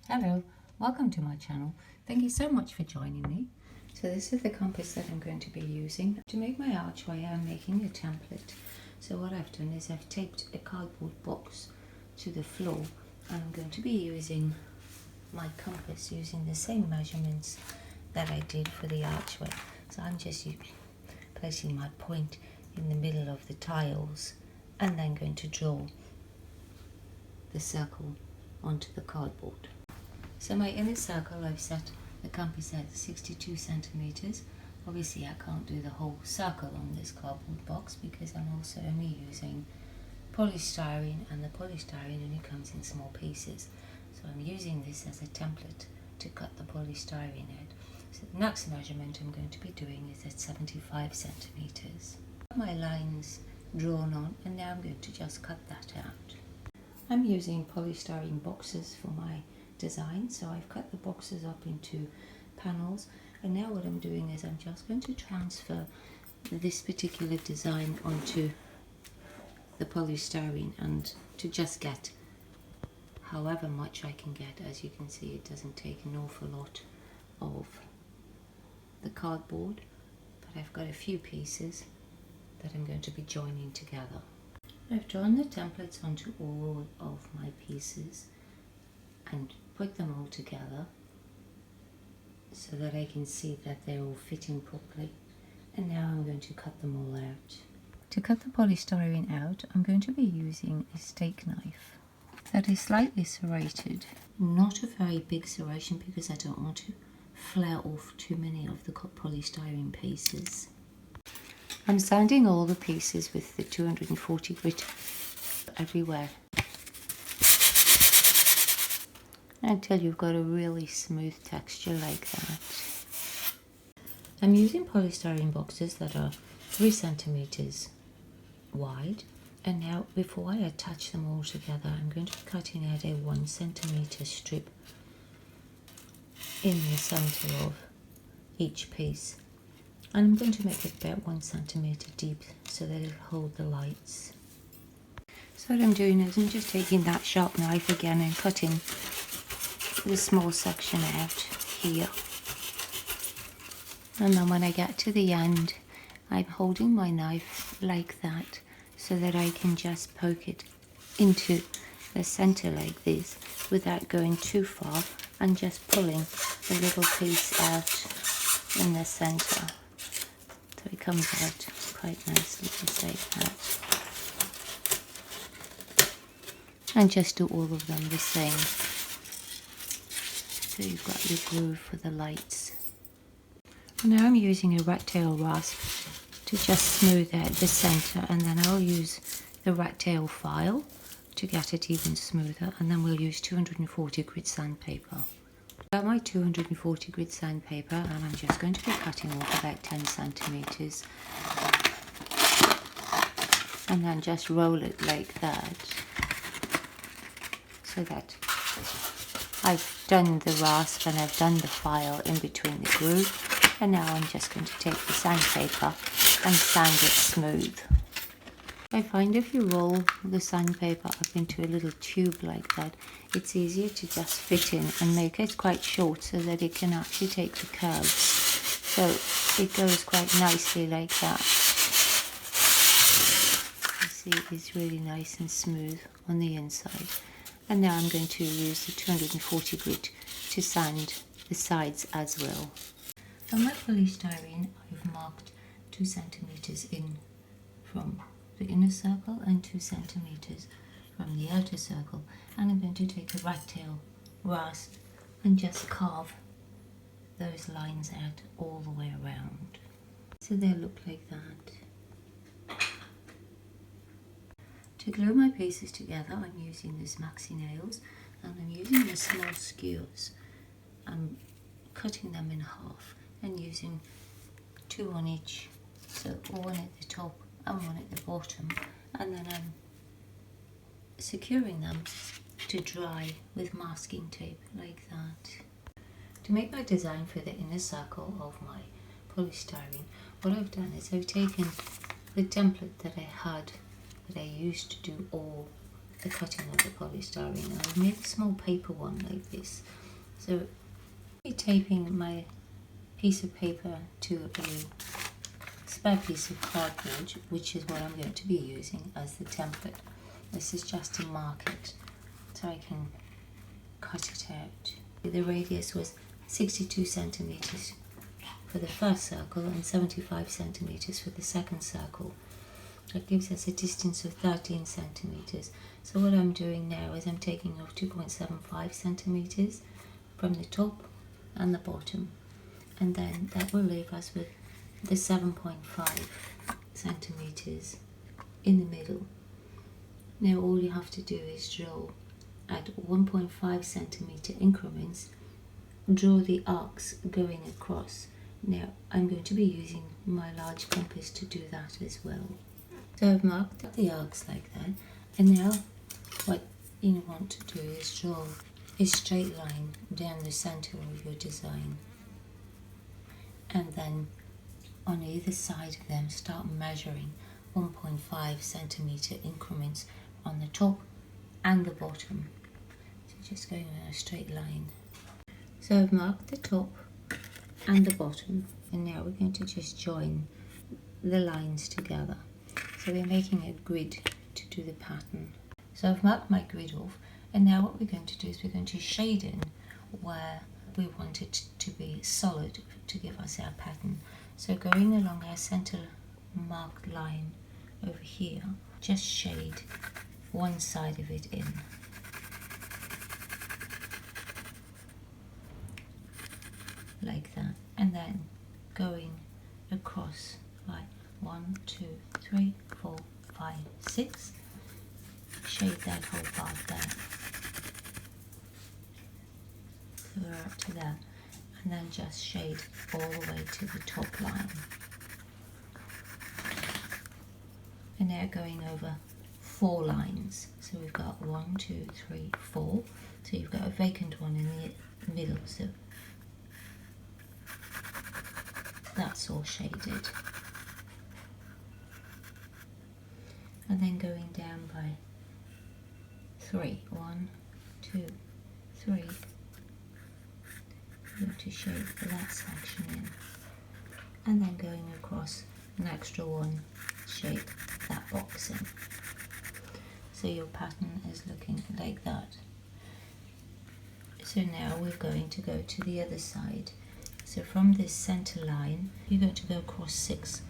Hello, welcome to my channel. Thank you so much for joining me. So this is the compass that I'm going to be using. To make my archway, I'm making a template. So what I've done is I've taped a cardboard box to the floor, and I'm going to be using my compass using the same measurements that I did for the archway. So I'm just placing my point in the middle of the tiles and then going to draw the circle onto the cardboard. So my inner circle, I've set the compass at 62 centimeters. Obviously I can't do the whole circle on this cardboard box because I'm also only using polystyrene, and the polystyrene only comes in small pieces. So I'm using this as a template to cut the polystyrene out. So the next measurement I'm going to be doing is at 75 centimeters. My lines drawn on, and now I'm going to just cut that out. I'm using polystyrene boxes for my design, so I've cut the boxes up into panels, and now what I'm doing is I'm just going to transfer this particular design onto the polystyrene, and to just get however much I can get. As you can see, it doesn't take an awful lot of the cardboard, but I've got a few pieces that I'm going to be joining together. I've drawn the templates onto all of my pieces and put them all together so that I can see that they're all fitting properly. And now I'm going to cut them all out. To cut the polystyrene out, I'm going to be using a steak knife that is slightly serrated. Not a very big serration because I don't want to flare off too many of the polystyrene pieces. I'm sanding all the pieces with the 240 grit everywhere until you've got a really smooth texture like that. I'm using polystyrene boxes that are 3 centimeters wide, and now before I attach them all together, I'm going to be cutting out a 1 centimeter strip in the center of each piece. And I'm going to make it about 1 centimeter deep so that it'll hold the lights. So what I'm doing is I'm just taking that sharp knife again and cutting the small section out here. And then when I get to the end, I'm holding my knife like that so that I can just poke it into the center like this without going too far, and just pulling the little piece out in the center. So it comes out quite nicely, just like that. And just do all of them the same. So you've got your groove for the lights. And now I'm using a rat tail rasp to just smooth out the center, and then I'll use the rat tail file to get it even smoother, and then we'll use 240 grit sandpaper. I've got my 240 grit sandpaper, and I'm just going to be cutting off about 10 centimeters and then just roll it like that, so that I've done the rasp and I've done the file in between the groove, and now I'm just going to take the sandpaper and sand it smooth. I find if you roll the sandpaper up into a little tube like that, it's easier to just fit in and make it quite short so that it can actually take the curves. So it goes quite nicely like that. You see, it's really nice and smooth on the inside. And now I'm going to use the 240 grit to sand the sides as well. On my polystyrene, I've marked 2 centimeters in from the inner circle and 2 centimeters from the outer circle, and I'm going to take a rat tail rasp and just carve those lines out all the way around so they look like that. To glue my pieces together, I'm using these maxi nails, and I'm using the small skewers. I'm cutting them in half and using 2 on each, so one at the top and one at the bottom, and then I'm securing them to dry with masking tape like that. To make my design for the inner circle of my polystyrene, what I've done is I've taken the template that I had, that I used to do all the cutting of the polystyrene. I've made a small paper one like this. So I'm taping my piece of paper to a spare piece of cardboard, which is what I'm going to be using as the template. This is just to mark it so I can cut it out. The radius was 62 centimeters for the first circle and 75 centimeters for the second circle. That gives us a distance of 13 centimeters. So what I'm doing now is I'm taking off 2.75 centimeters from the top and the bottom, and then that will leave us with the 7.5 centimeters in the middle. Now all you have to do is draw at 1.5 centimeter increments, draw the arcs going across. Now I'm going to be using my large compass to do that as well. So I've marked the arcs like that, and now what you want to do is draw a straight line down the center of your design, and then on either side of them start measuring 1.5 centimeter increments on the top and the bottom. So just going in a straight line. So I've marked the top and the bottom, and now we're going to just join the lines together. So we're making a grid to do the pattern. So I've marked my grid off, and now what we're going to do is we're going to shade in where we want it to be solid to give us our pattern. So going along our center marked line over here, just shade one side of it in. Like that, and then going across like 1, 2, 3, 4, 5, 6. Shade that whole part there, clear up to there, and then just shade all the way to the top line. And now going over 4 lines. So we've got 1, 2, 3, 4. So you've got a vacant one in the middle. So that's all shaded. And then going down by 3. 1, 2, 3. I'm going to shade that section in. And then going across an extra one, shade that box in. So your pattern is looking like that. So now we're going to go to the other side. So from this center line, you're going to go across 6.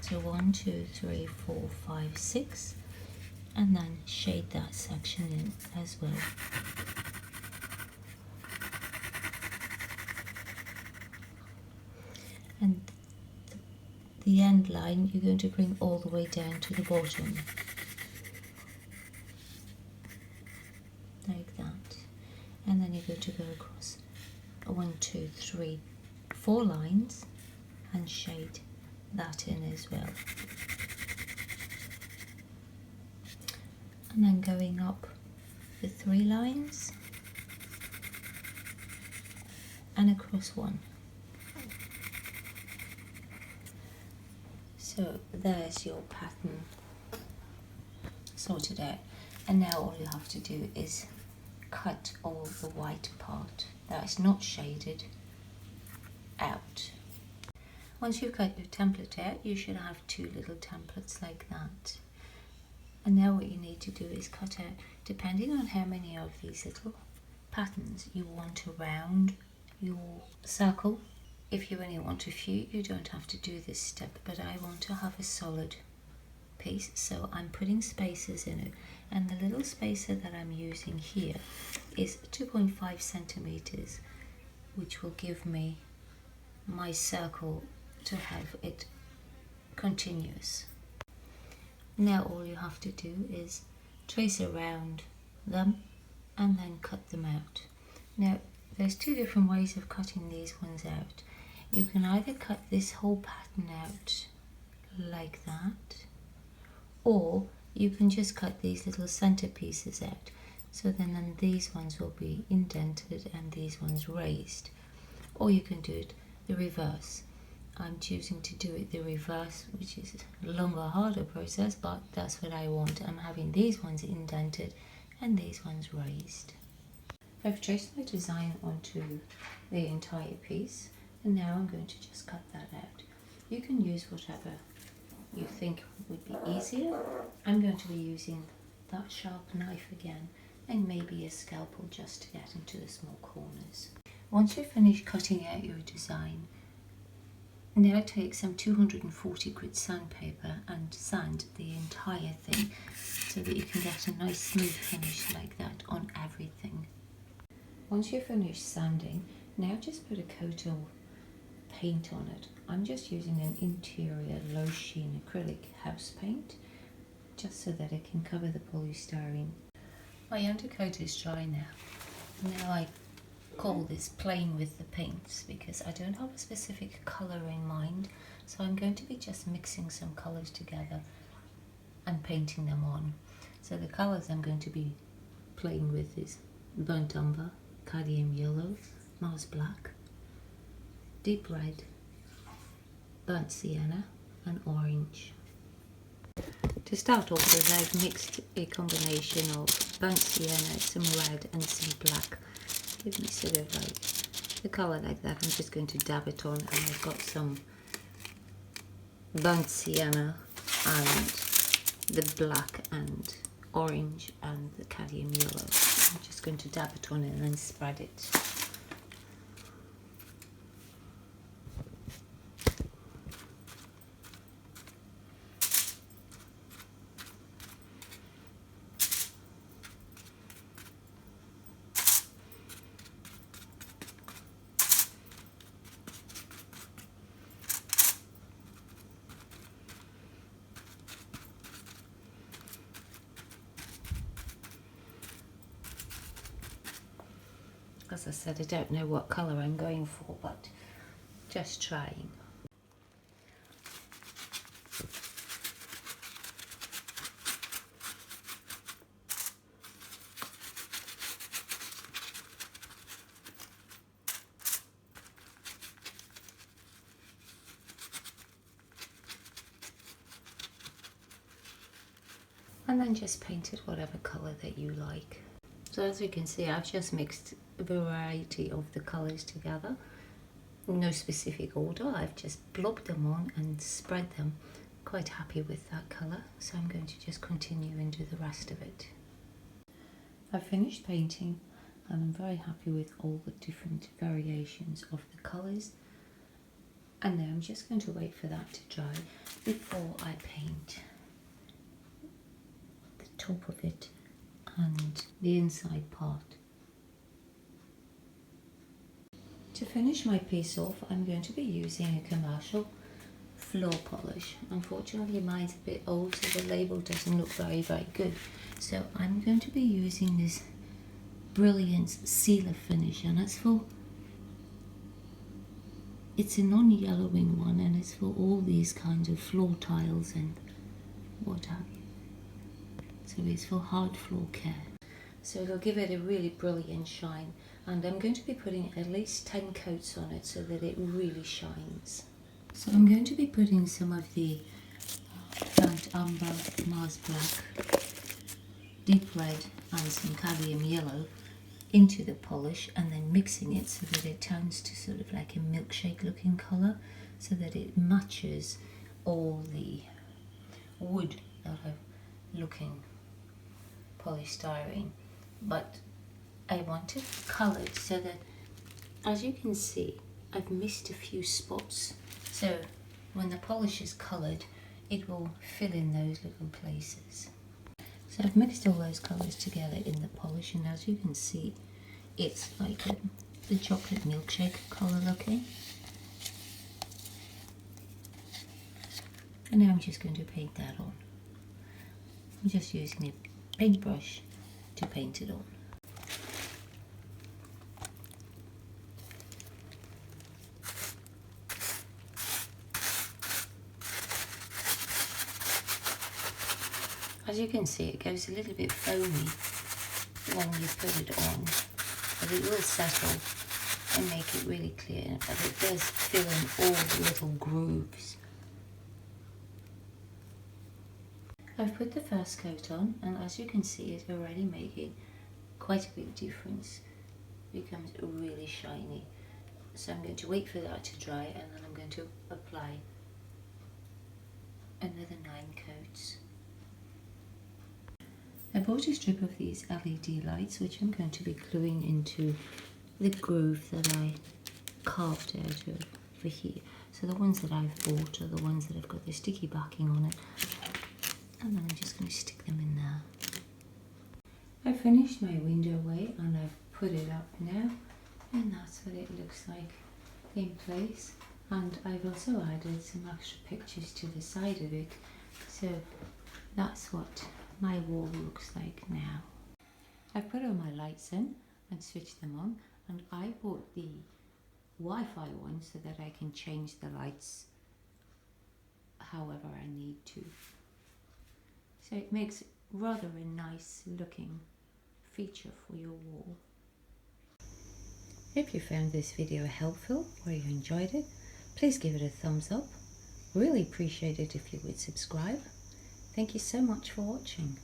So 1, 2, 3, 4, 5, 6, and then shade that section in as well. And the end line you're going to bring all the way down to the bottom, like that. And then you're going to go across 1, 2, 3, 4 lines and shade that in as well. And then going up the 3 lines and across 1. So there's your pattern sorted out, and now all you have to do is cut all the white part that's not shaded out. Once you've cut your template out, you should have 2 little templates like that. And now what you need to do is cut out, depending on how many of these little patterns you want around your circle. If you only want a few, you don't have to do this step, but I want to have a solid piece, so I'm putting spacers in it. And the little spacer that I'm using here is 2.5 centimeters, which will give me my circle to have it continuous. Now all you have to do is trace around them and then cut them out. Now there's 2 different ways of cutting these ones out. You can either cut this whole pattern out like that, or you can just cut these little center pieces out. So then these ones will be indented and these ones raised. Or you can do it the reverse. I'm choosing to do it the reverse, which is a longer, harder process, but that's what I want. I'm having these ones indented and these ones raised. I've traced my design onto the entire piece, and now I'm going to just cut that out. You can use whatever you think would be easier. I'm going to be using that sharp knife again, and maybe a scalpel just to get into the small corners. Once you've finished cutting out your design, now take some 240 grit sandpaper and sand the entire thing so that you can get a nice smooth finish like that on everything. Once you've finished sanding, now just put a coat of paint on it. I'm just using an interior low sheen acrylic house paint just so that it can cover the polystyrene. My undercoat is dry now. Now I call this playing with the paints because I don't have a specific colour in mind, so I'm going to be just mixing some colours together and painting them on. So the colours I'm going to be playing with is burnt umber, cadmium yellow, Mars black, deep red, burnt sienna and orange. To start off with, I've mixed a combination of burnt sienna, some red and some black. Give me sort of like the colour like that. I'm just going to dab it on, and I've got some burnt sienna and the black and orange and the cadmium yellow. I'm just going to dab it on and then spread it. As I said, I don't know what colour I'm going for, but just trying. And then just paint it whatever colour that you like. So as you can see, I've just mixed a variety of the colours together. No specific order, I've just blobbed them on and spread them. Quite happy with that colour, so I'm going to just continue and do the rest of it. I've finished painting and I'm very happy with all the different variations of the colours. And now I'm just going to wait for that to dry before I paint the top of it and the inside part. To finish my piece off, I'm going to be using a commercial floor polish. Unfortunately, mine's a bit old, so the label doesn't look very good. So I'm going to be using this Brilliance Sealer finish, and it's a non-yellowing one, and it's for all these kinds of floor tiles and what have you. So it's for hard floor care. So it'll give it a really brilliant shine, and I'm going to be putting at least 10 coats on it so that it really shines. So I'm going to be putting some of the burnt umber, Mars black, deep red and some cadmium yellow into the polish, and then mixing it so that it turns to sort of like a milkshake looking colour, so that it matches all the wood that are looking polystyrene. But I want it coloured so that, as you can see, I've missed a few spots. So when the polish is coloured, it will fill in those little places. So I've mixed all those colours together in the polish, and as you can see, it's like the chocolate milkshake colour looking. And now I'm just going to paint that on. I'm just using a paintbrush to paint it on. As you can see, it goes a little bit foamy when you put it on, but it will settle and make it really clear, but it does fill in all the little grooves. I've put the first coat on, and as you can see, it's already making quite a big difference. It becomes really shiny. So I'm going to wait for that to dry, and then I'm going to apply another 9 coats. I bought a strip of these LED lights, which I'm going to be gluing into the groove that I carved out over here. So the ones that I've bought are the ones that have got the sticky backing on it, and then I'm just going to stick them in there. I finished my window way and I've put it up now, and that's what it looks like in place. And I've also added some extra pictures to the side of it, so that's what my wall looks like now. I've put all my lights in and switched them on, and I bought the Wi-Fi one so that I can change the lights however I need to. So it makes rather a nice looking feature for your wall. If you found this video helpful or you enjoyed it, please give it a thumbs up. Really appreciate it if you would subscribe. Thank you so much for watching.